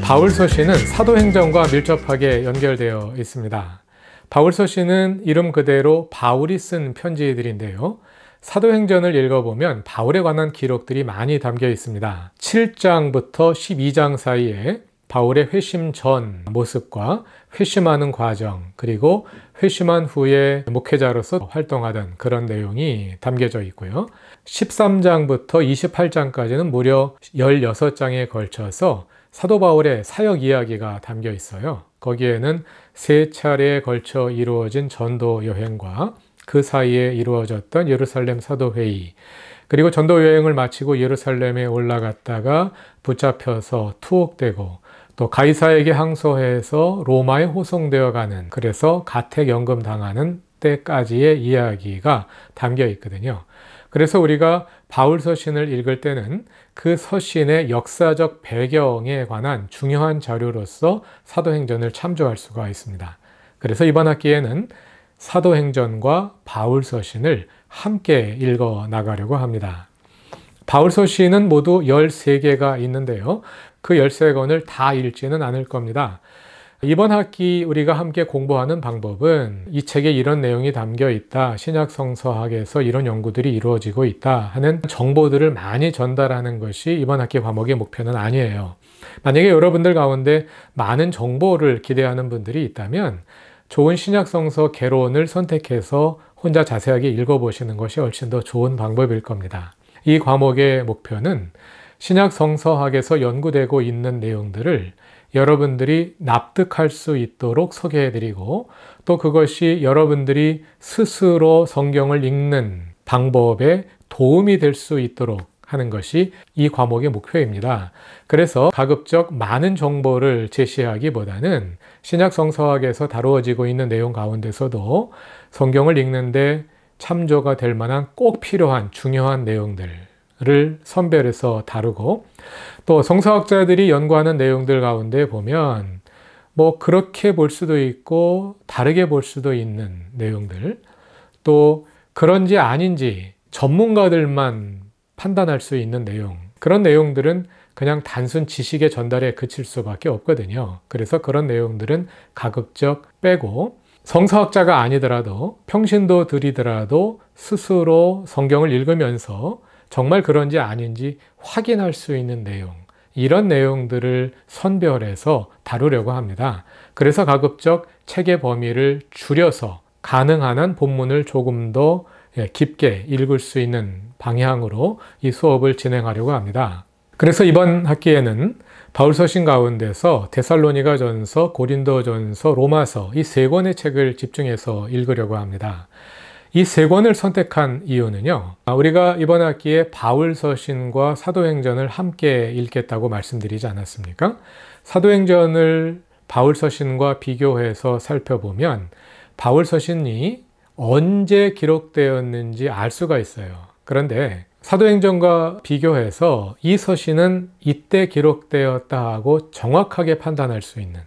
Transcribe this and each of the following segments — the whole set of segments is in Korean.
바울서신은 사도행전과 밀접하게 연결되어 있습니다. 바울서신은 이름 그대로 바울이 쓴 편지들인데요. 사도행전을 읽어보면 바울에 관한 기록들이 많이 담겨 있습니다. 7장부터 12장 사이에 바울의 회심 전 모습과 회심하는 과정, 그리고 회심한 후에 목회자로서 활동하던 그런 내용이 담겨져 있고요. 13장부터 28장까지는 무려 16장에 걸쳐서 사도 바울의 사역 이야기가 담겨 있어요. 거기에는 3차례에 걸쳐 이루어진 전도 여행과 그 사이에 이루어졌던 예루살렘 사도회의, 그리고 전도 여행을 마치고 예루살렘에 올라갔다가 붙잡혀서 투옥되고 또 가이사에게 항소해서 로마에 호송되어 가는, 그래서 가택연금 당하는 때까지의 이야기가 담겨 있거든요. 그래서 우리가 바울 서신을 읽을 때는 그 서신의 역사적 배경에 관한 중요한 자료로서 사도행전을 참조할 수가 있습니다. 그래서 이번 학기에는 사도행전과 바울 서신을 함께 읽어 나가려고 합니다. 바울 서신은 모두 13개가 있는데요. 그 13권을 다 읽지는 않을 겁니다. 이번 학기 우리가 함께 공부하는 방법은 이 책에 이런 내용이 담겨 있다, 신약성서학에서 이런 연구들이 이루어지고 있다 하는 정보들을 많이 전달하는 것이 이번 학기 과목의 목표는 아니에요. 만약에 여러분들 가운데 많은 정보를 기대하는 분들이 있다면 좋은 신약성서 개론을 선택해서 혼자 자세하게 읽어보시는 것이 훨씬 더 좋은 방법일 겁니다. 이 과목의 목표는 신약성서학에서 연구되고 있는 내용들을 여러분들이 납득할 수 있도록 소개해드리고, 또 그것이 여러분들이 스스로 성경을 읽는 방법에 도움이 될 수 있도록 하는 것이 이 과목의 목표입니다. 그래서 가급적 많은 정보를 제시하기보다는 신약성서학에서 다루어지고 있는 내용 가운데서도 성경을 읽는데 참조가 될 만한 꼭 필요한 중요한 내용들을 선별해서 다루고, 또 성서학자들이 연구하는 내용들 가운데 보면 그렇게 볼 수도 있고 다르게 볼 수도 있는 내용들, 또 그런지 아닌지 전문가들만 판단할 수 있는 내용, 그런 내용들은 그냥 단순 지식의 전달에 그칠 수밖에 없거든요. 그래서 그런 내용들은 가급적 빼고, 성서학자가 아니더라도 평신도들이더라도 스스로 성경을 읽으면서 정말 그런지 아닌지 확인할 수 있는 내용, 이런 내용들을 선별해서 다루려고 합니다. 그래서 가급적 책의 범위를 줄여서 가능한 한 본문을 조금 더 깊게 읽을 수 있는 방향으로 이 수업을 진행하려고 합니다. 그래서 이번 학기에는 바울서신 가운데서 데살로니가전서, 고린도전서, 로마서 이 3권의 책을 집중해서 읽으려고 합니다. 이 3권을 선택한 이유는요, 우리가 이번 학기에 바울서신과 사도행전을 함께 읽겠다고 말씀드리지 않았습니까? 사도행전을 바울서신과 비교해서 살펴보면 바울서신이 언제 기록되었는지 알 수가 있어요. 그런데 사도행전과 비교해서 이 서신은 이때 기록되었다 하고 정확하게 판단할 수 있는,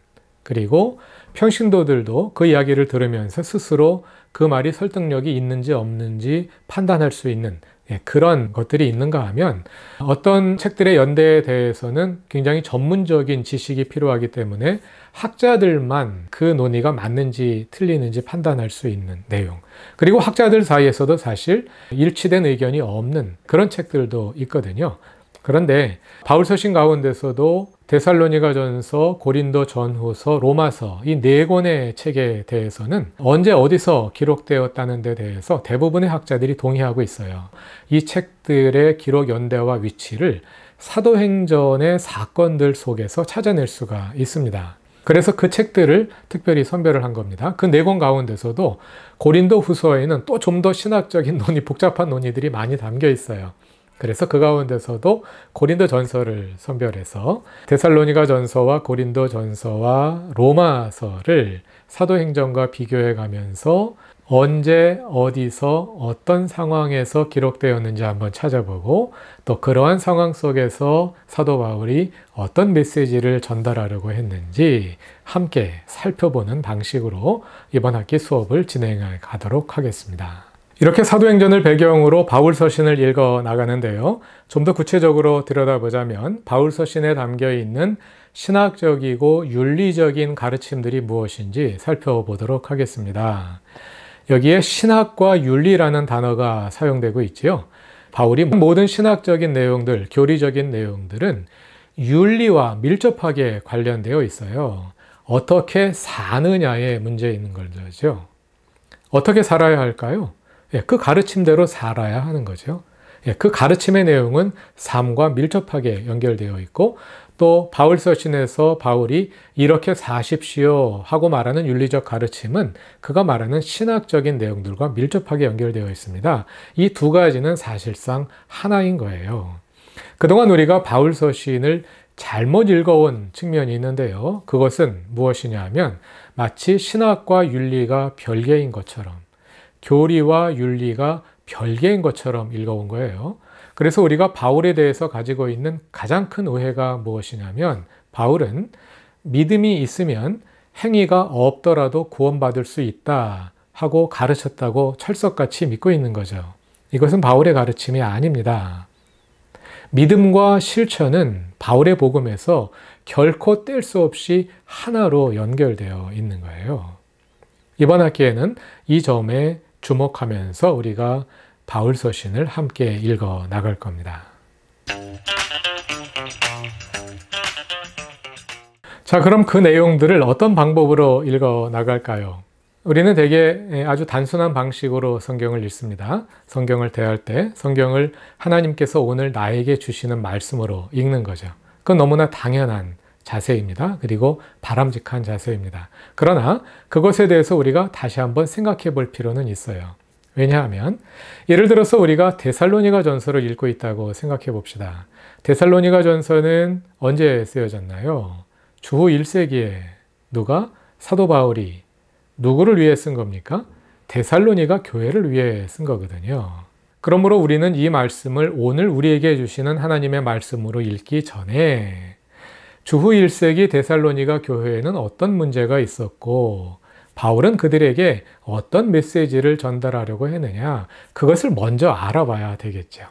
그리고 평신도들도 그 이야기를 들으면서 스스로 그 말이 설득력이 있는지 없는지 판단할 수 있는 그런 것들이 있는가 하면, 어떤 책들의 연대에 대해서는 굉장히 전문적인 지식이 필요하기 때문에 학자들만 그 논의가 맞는지 틀리는지 판단할 수 있는 내용, 그리고 학자들 사이에서도 사실 일치된 의견이 없는 그런 책들도 있거든요. 그런데 바울서신 가운데서도 데살로니가전서, 고린도전후서, 로마서 이 4권의 책에 대해서는 언제 어디서 기록되었다는 데 대해서 대부분의 학자들이 동의하고 있어요. 이 책들의 기록 연대와 위치를 사도행전의 사건들 속에서 찾아낼 수가 있습니다. 그래서 그 책들을 특별히 선별을 한 겁니다. 그 4권 가운데서도 고린도 후서에는 또 좀 더 신학적인 논의, 복잡한 논의들이 많이 담겨 있어요. 그래서 그 가운데서도 고린도전서를 선별해서 데살로니가전서와 고린도전서와 로마서를 사도행전과 비교해 가면서 언제 어디서 어떤 상황에서 기록되었는지 한번 찾아보고 또 그러한 상황 속에서 사도 바울이 어떤 메시지를 전달하려고 했는지 함께 살펴보는 방식으로 이번 학기 수업을 진행해 가도록 하겠습니다. 이렇게 사도행전을 배경으로 바울 서신을 읽어 나가는데요. 좀 더 구체적으로 들여다보자면 바울 서신에 담겨 있는 신학적이고 윤리적인 가르침들이 무엇인지 살펴보도록 하겠습니다. 여기에 신학과 윤리라는 단어가 사용되고 있지요. 바울이 모든 신학적인 내용들, 교리적인 내용들은 윤리와 밀접하게 관련되어 있어요. 어떻게 사느냐에 문제 있는 거죠. 어떻게 살아야 할까요? 그 가르침대로 살아야 하는 거죠. 그 가르침의 내용은 삶과 밀접하게 연결되어 있고 또 바울 서신에서 바울이 이렇게 사십시오 하고 말하는 윤리적 가르침은 그가 말하는 신학적인 내용들과 밀접하게 연결되어 있습니다. 이 두 가지는 사실상 하나인 거예요. 그동안 우리가 바울 서신을 잘못 읽어온 측면이 있는데요. 그것은 무엇이냐 하면 마치 신학과 윤리가 별개인 것처럼 교리와 윤리가 별개인 것처럼 읽어온 거예요. 그래서 우리가 바울에 대해서 가지고 있는 가장 큰 오해가 무엇이냐면 바울은 믿음이 있으면 행위가 없더라도 구원받을 수 있다 하고 가르쳤다고 철석같이 믿고 있는 거죠. 이것은 바울의 가르침이 아닙니다. 믿음과 실천은 바울의 복음에서 결코 뗄 수 없이 하나로 연결되어 있는 거예요. 이번 학기에는 이 점에 주목하면서 우리가 바울 서신을 함께 읽어 나갈 겁니다. 자, 그럼 그 내용들을 어떤 방법으로 읽어 나갈까요? 우리는 대개 아주 단순한 방식으로 성경을 읽습니다. 성경을 대할 때 성경을 하나님께서 오늘 나에게 주시는 말씀으로 읽는 거죠. 그건 너무나 당연한 자세입니다. 그리고 바람직한 자세입니다. 그러나 그것에 대해서 우리가 다시 한번 생각해 볼 필요는 있어요. 왜냐하면 예를 들어서 우리가 데살로니가 전서를 읽고 있다고 생각해 봅시다. 데살로니가 전서는 언제 쓰여졌나요? 주후 1세기에 누가? 사도 바울이 누구를 위해 쓴 겁니까? 데살로니가 교회를 위해 쓴 거거든요. 그러므로 우리는 이 말씀을 오늘 우리에게 주시는 하나님의 말씀으로 읽기 전에 주후 1세기 데살로니가 교회에는 어떤 문제가 있었고 바울은 그들에게 어떤 메시지를 전달하려고 했느냐, 그것을 먼저 알아봐야 되겠죠.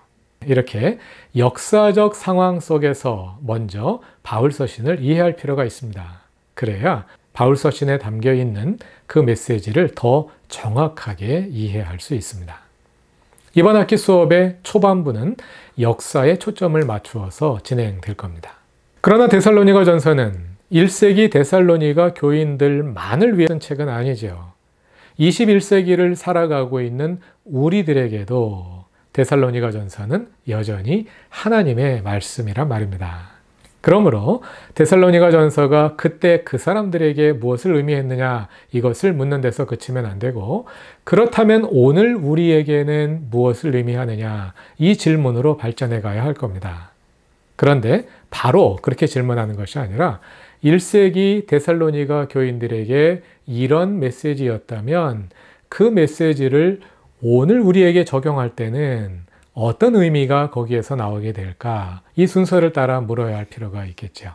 이렇게 역사적 상황 속에서 먼저 바울 서신을 이해할 필요가 있습니다. 그래야 바울 서신에 담겨 있는 그 메시지를 더 정확하게 이해할 수 있습니다. 이번 학기 수업의 초반부는 역사에 초점을 맞추어서 진행될 겁니다. 그러나 데살로니가 전서는 1세기 데살로니가 교인들만을 위해 쓴 책은 아니죠. 21세기를 살아가고 있는 우리들에게도 데살로니가 전서는 여전히 하나님의 말씀이란 말입니다. 그러므로 데살로니가 전서가 그때 그 사람들에게 무엇을 의미했느냐 이것을 묻는 데서 그치면 안 되고 그렇다면 오늘 우리에게는 무엇을 의미하느냐 이 질문으로 발전해 가야 할 겁니다. 그런데 바로 그렇게 질문하는 것이 아니라 1세기 데살로니가 교인들에게 이런 메시지였다면 그 메시지를 오늘 우리에게 적용할 때는 어떤 의미가 거기에서 나오게 될까? 이 순서를 따라 물어야 할 필요가 있겠죠.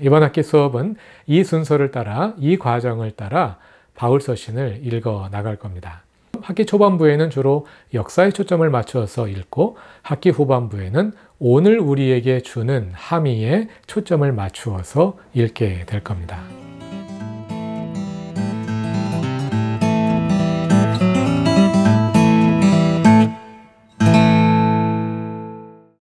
이번 학기 수업은 이 순서를 따라, 이 과정을 따라 바울 서신을 읽어 나갈 겁니다. 학기 초반부에는 주로 역사에 초점을 맞춰서 읽고 학기 후반부에는 오늘 우리에게 주는 함의에 초점을 맞추어서 읽게 될 겁니다.